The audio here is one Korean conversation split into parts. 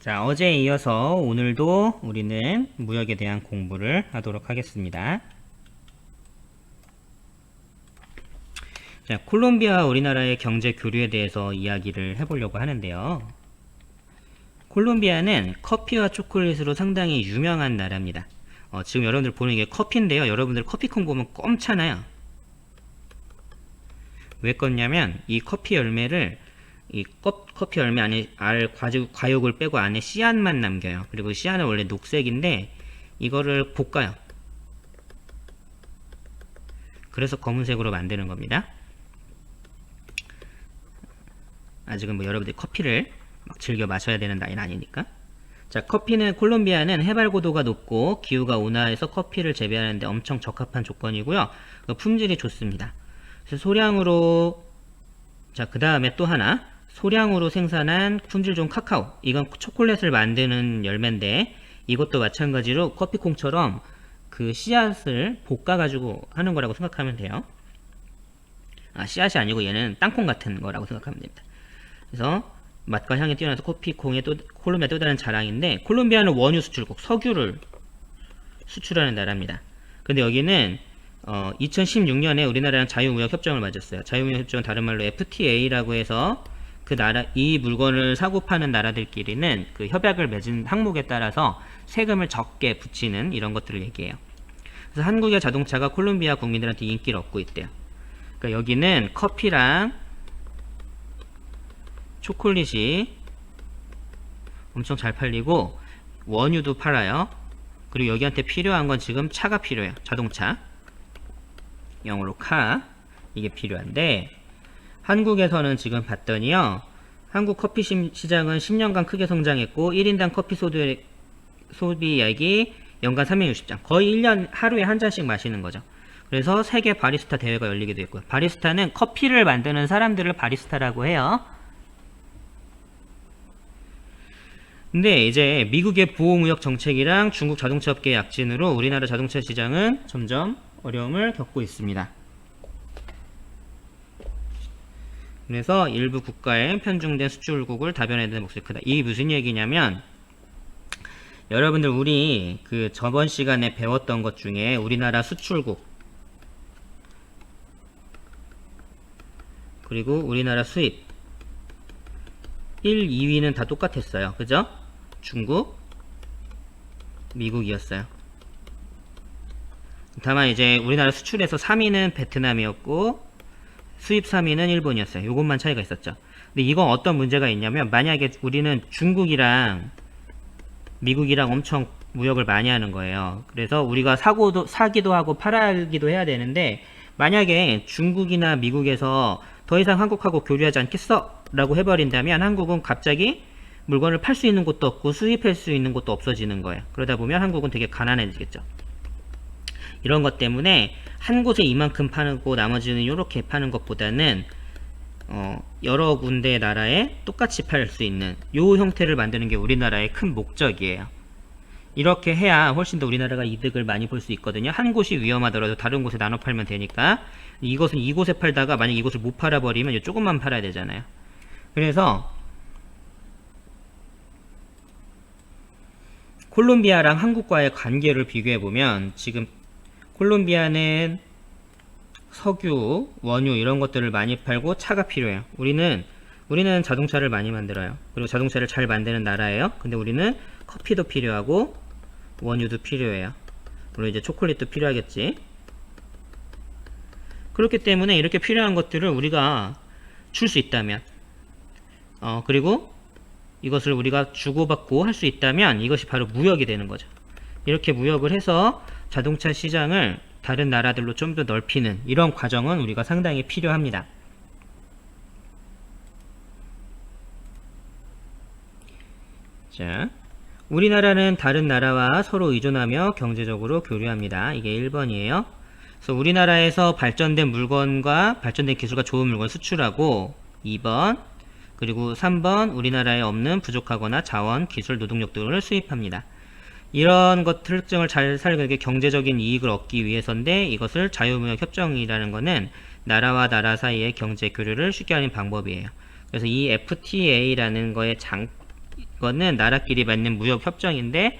자, 어제에 이어서 오늘도 우리는 무역에 대한 공부를 하도록 하겠습니다. 자, 콜롬비아와 우리나라의 경제 교류에 대해서 이야기를 해보려고 하는데요. 콜롬비아는 커피와 초콜릿으로 상당히 유명한 나라입니다. 지금 여러분들 보는 게 커피인데요. 여러분들 커피콩 보면 껌잖아요. 왜 껐냐면 이 커피 열매를 커피 열매 안에 과육을 빼고 안에 씨앗만 남겨요. 그리고 씨앗은 원래 녹색인데 이거를 볶아요. 그래서 검은색으로 만드는 겁니다. 아직은 뭐 여러분들이 커피를 막 즐겨 마셔야 되는 나이는 아니니까. 자, 콜롬비아는 해발 고도가 높고 기후가 온화해서 커피를 재배하는데 엄청 적합한 조건이고요. 품질이 좋습니다. 그래서 그 다음에 또 하나, 소량으로 생산한 품질 좋은 카카오. 이건 초콜릿을 만드는 열매인데 이것도 마찬가지로 커피콩처럼 그 씨앗을 볶아가지고 하는 거라고 생각하면 돼요. 씨앗이 아니고 얘는 땅콩 같은 거라고 생각하면 됩니다. 그래서 맛과 향이 뛰어나서 콜롬비아 또 다른 자랑인데, 콜롬비아는 원유 수출국, 석유를 수출하는 나라입니다. 근데 여기는 2016년에 우리나라랑 자유무역 협정을 맺었어요. 자유무역 협정은 다른 말로 FTA라고 해서 이 물건을 사고 파는 나라들끼리는 그 협약을 맺은 항목에 따라서 세금을 적게 붙이는 이런 것들을 얘기해요. 그래서 한국의 자동차가 콜롬비아 국민들한테 인기를 얻고 있대요. 그러니까 여기는 커피랑 초콜릿이 엄청 잘 팔리고 원유도 팔아요. 그리고 여기한테 필요한 건 지금 차가 필요해요. 자동차. 영어로 카. 이게 필요한데 한국에서는 지금 봤더니요, 한국 커피 시장은 10년간 크게 성장했고 1인당 커피 소비액이 연간 360잔, 거의 1년 하루에 한 잔씩 마시는 거죠. 그래서 세계 바리스타 대회가 열리기도 했고요. 바리스타는 커피를 만드는 사람들을 바리스타라고 해요. 근데 이제 미국의 보호무역 정책이랑 중국 자동차 업계의 약진으로 우리나라 자동차 시장은 점점 어려움을 겪고 있습니다. 그래서 일부 국가에 편중된 수출국을 다변해야 되는 목소리 크다. 이게 무슨 얘기냐면, 여러분들 우리 저번 시간에 배웠던 것 중에 우리나라 수출국 그리고 우리나라 수입 1, 2위는 다 똑같았어요. 그죠? 중국, 미국이었어요. 다만 이제 우리나라 수출에서 3위는 베트남이었고 수입 3위는 일본이었어요. 요것만 차이가 있었죠. 근데 이건 어떤 문제가 있냐면, 만약에 우리는 중국이랑 미국이랑 엄청 무역을 많이 하는 거예요. 그래서 우리가 사기도 하고 팔기도 해야 되는데, 만약에 중국이나 미국에서 더 이상 한국하고 교류하지 않겠어 라고 해버린다면 한국은 갑자기 물건을 팔 수 있는 곳도 없고 수입할 수 있는 곳도 없어지는 거예요. 그러다 보면 한국은 되게 가난해지겠죠. 이런 것 때문에 한 곳에 이만큼 파고 나머지는 이렇게 파는 것보다는 여러 군데 나라에 똑같이 팔 수 있는 요 형태를 만드는 게 우리나라의 큰 목적이에요. 이렇게 해야 훨씬 더 우리나라가 이득을 많이 볼 수 있거든요. 한 곳이 위험하더라도 다른 곳에 나눠 팔면 되니까. 이것은 이곳에 팔다가 만약 이곳을 못 팔아버리면 조금만 팔아야 되잖아요. 그래서 콜롬비아랑 한국과의 관계를 비교해보면, 지금 콜롬비아는 석유, 원유 이런 것들을 많이 팔고 차가 필요해요. 우리는 자동차를 많이 만들어요. 그리고 자동차를 잘 만드는 나라예요. 근데 우리는 커피도 필요하고 원유도 필요해요. 물론 이제 초콜릿도 필요하겠지. 그렇기 때문에 이렇게 필요한 것들을 우리가 줄 수 있다면, 그리고 이것을 우리가 주고받고 할 수 있다면 이것이 바로 무역이 되는 거죠. 이렇게 무역을 해서 자동차 시장을 다른 나라들로 좀 더 넓히는 이런 과정은 우리가 상당히 필요합니다. 자, 우리나라는 다른 나라와 서로 의존하며 경제적으로 교류합니다. 이게 1번이에요. 그래서 우리나라에서 발전된 물건과 발전된 기술과 좋은 물건 수출하고, 2번, 그리고 3번, 우리나라에 없는 부족하거나 자원, 기술, 노동력 등을 수입합니다. 이런 특징을 잘 살게 경제적인 이익을 얻기 위해서인데, 이것을 자유무역 협정이라는 것은 나라와 나라 사이의 경제 교류를 쉽게 하는 방법이에요. 그래서 이 FTA라는 거의 이거는 나라끼리 맺는 무역 협정인데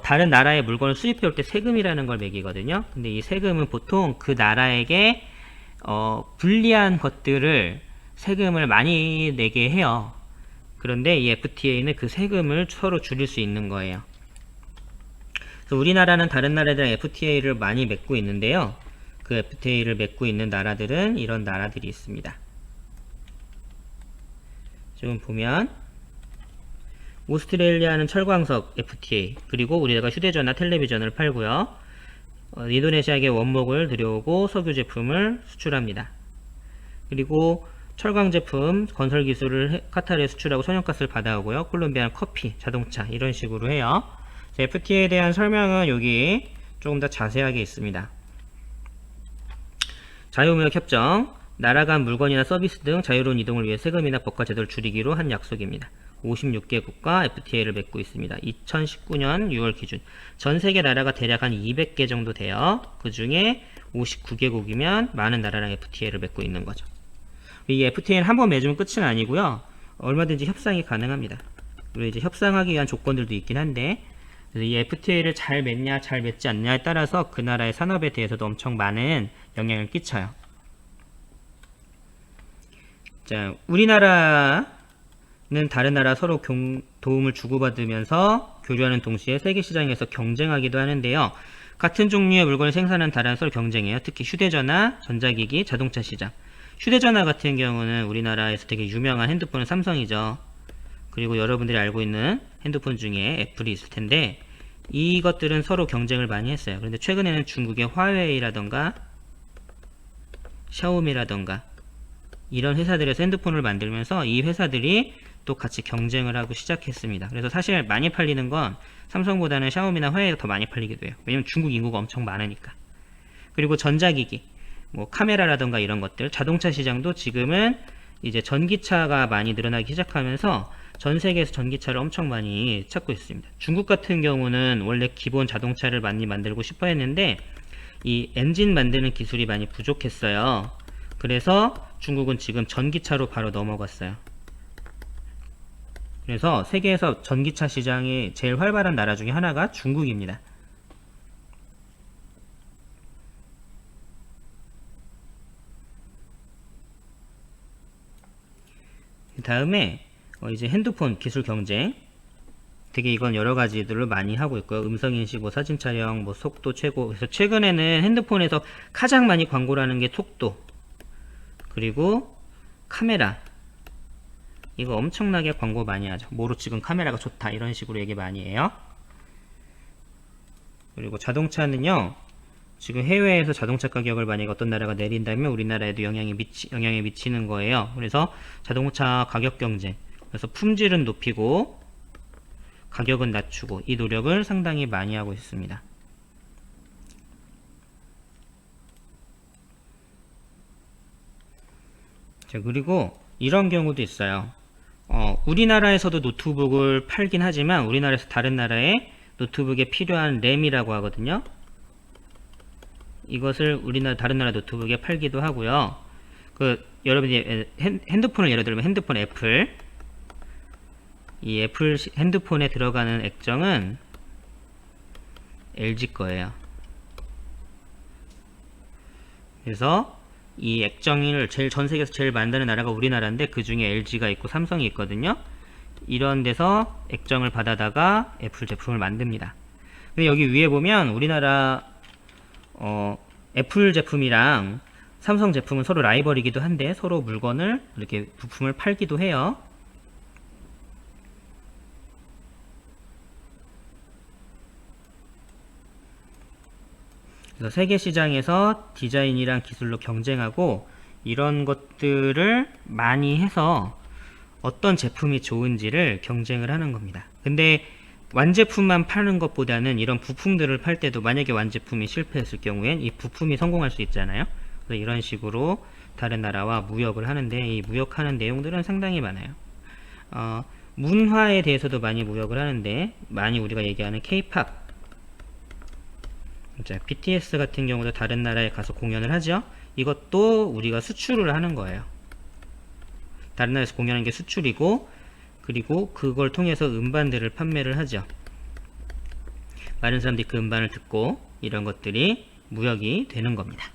다른 나라의 물건을 수입해 올 때 세금이라는 걸 매기거든요. 근데 이 세금은 보통 그 나라에게 불리한 것들을 세금을 많이 내게 해요. 그런데 이 FTA는 그 세금을 서로 줄일 수 있는 거예요. 그래서 우리나라는 다른 나라들이랑 FTA를 많이 맺고 있는데요. 그 FTA를 맺고 있는 나라들은 이런 나라들이 있습니다. 지금 보면 오스트레일리아는 철광석 FTA, 그리고 우리가 휴대전화, 텔레비전을 팔고요. 인도네시아에게 원목을 들여오고 석유 제품을 수출합니다. 그리고 철강 제품, 건설 기술을 카타르에 수출하고 천연가스를 받아오고요. 콜롬비아는 커피, 자동차 이런 식으로 해요. FTA에 대한 설명은 여기 조금 더 자세하게 있습니다. 자유무역 협정, 나라 간 물건이나 서비스 등 자유로운 이동을 위해 세금이나 법과 제도를 줄이기로 한 약속입니다. 56개국과 FTA를 맺고 있습니다. 2019년 6월 기준. 전 세계 나라가 대략 한 200개 정도 돼요. 그 중에 59개국이면 많은 나라랑 FTA를 맺고 있는 거죠. 이 FTA는 한번 맺으면 끝은 아니고요. 얼마든지 협상이 가능합니다. 그리고 이제 협상하기 위한 조건들도 있긴 한데, 이 FTA를 잘 맺냐, 잘 맺지 않냐에 따라서 그 나라의 산업에 대해서도 엄청 많은 영향을 끼쳐요. 자, 우리나라는 다른 나라 서로 도움을 주고받으면서 교류하는 동시에 세계 시장에서 경쟁하기도 하는데요. 같은 종류의 물건을 생산하는 나라는 서로 경쟁해요. 특히 휴대전화, 전자기기, 자동차 시장. 휴대전화 같은 경우는 우리나라에서 되게 유명한 핸드폰은 삼성이죠. 그리고 여러분들이 알고 있는 핸드폰 중에 애플이 있을 텐데, 이것들은 서로 경쟁을 많이 했어요. 그런데 최근에는 중국의 화웨이라던가 샤오미라던가 이런 회사들에서 핸드폰을 만들면서 이 회사들이 또 같이 경쟁을 하고 시작했습니다. 그래서 사실 많이 팔리는 건 삼성보다는 샤오미나 화웨이가 더 많이 팔리기도 해요. 왜냐면 중국 인구가 엄청 많으니까. 그리고 전자기기, 뭐 카메라라던가 이런 것들, 자동차 시장도 지금은 이제 전기차가 많이 늘어나기 시작하면서 전 세계에서 전기차를 엄청 많이 찾고 있습니다. 중국 같은 경우는 원래 기본 자동차를 많이 만들고 싶어 했는데 이 엔진 만드는 기술이 많이 부족했어요. 그래서 중국은 지금 전기차로 바로 넘어갔어요. 그래서 세계에서 전기차 시장이 제일 활발한 나라 중에 하나가 중국입니다. 그 다음에 이제 핸드폰 기술 경쟁, 되게 이건 여러 가지들을 많이 하고 있고요. 음성인식, 뭐 사진 촬영, 뭐 속도 최고. 그래서 최근에는 핸드폰에서 가장 많이 광고를 하는 게 속도, 그리고 카메라. 이거 엄청나게 광고 많이 하죠. 뭐로 지금 카메라가 좋다 이런 식으로 얘기 많이 해요. 그리고 자동차는요, 지금 해외에서 자동차 가격을 만약에 어떤 나라가 내린다면 우리나라에도 영향이 미치는 거예요. 그래서 자동차 가격 경쟁, 그래서 품질은 높이고 가격은 낮추고 이 노력을 상당히 많이 하고 있습니다. 자, 그리고 이런 경우도 있어요. 우리나라에서도 노트북을 팔긴 하지만 우리나라에서 다른 나라에 노트북에 필요한 램이라고 하거든요. 이것을 다른 나라 노트북에 팔기도 하고요. 여러분이 핸드폰을 예를 들면 핸드폰 애플, 이 애플 핸드폰에 들어가는 액정은 LG 거예요. 그래서 이 액정을 전 세계에서 제일 만드는 나라가 우리나라인데 그 중에 LG가 있고 삼성이 있거든요. 이런 데서 액정을 받아다가 애플 제품을 만듭니다. 근데 여기 위에 보면 우리나라 애플 제품이랑 삼성 제품은 서로 라이벌이기도 한데 서로 물건을 이렇게 부품을 팔기도 해요. 그래서 세계 시장에서 디자인이랑 기술로 경쟁하고 이런 것들을 많이 해서 어떤 제품이 좋은지를 경쟁을 하는 겁니다. 근데 완제품만 파는 것보다는 이런 부품들을 팔 때도 만약에 완제품이 실패했을 경우엔 이 부품이 성공할 수 있잖아요. 그래서 이런 식으로 다른 나라와 무역을 하는데 이 무역하는 내용들은 상당히 많아요. 문화에 대해서도 많이 무역을 하는데 많이 우리가 얘기하는 K-POP, 자, BTS 같은 경우도 다른 나라에 가서 공연을 하죠. 이것도 우리가 수출을 하는 거예요. 다른 나라에서 공연하는 게 수출이고 그리고 그걸 통해서 음반들을 판매를 하죠. 많은 사람들이 그 음반을 듣고 이런 것들이 무역이 되는 겁니다.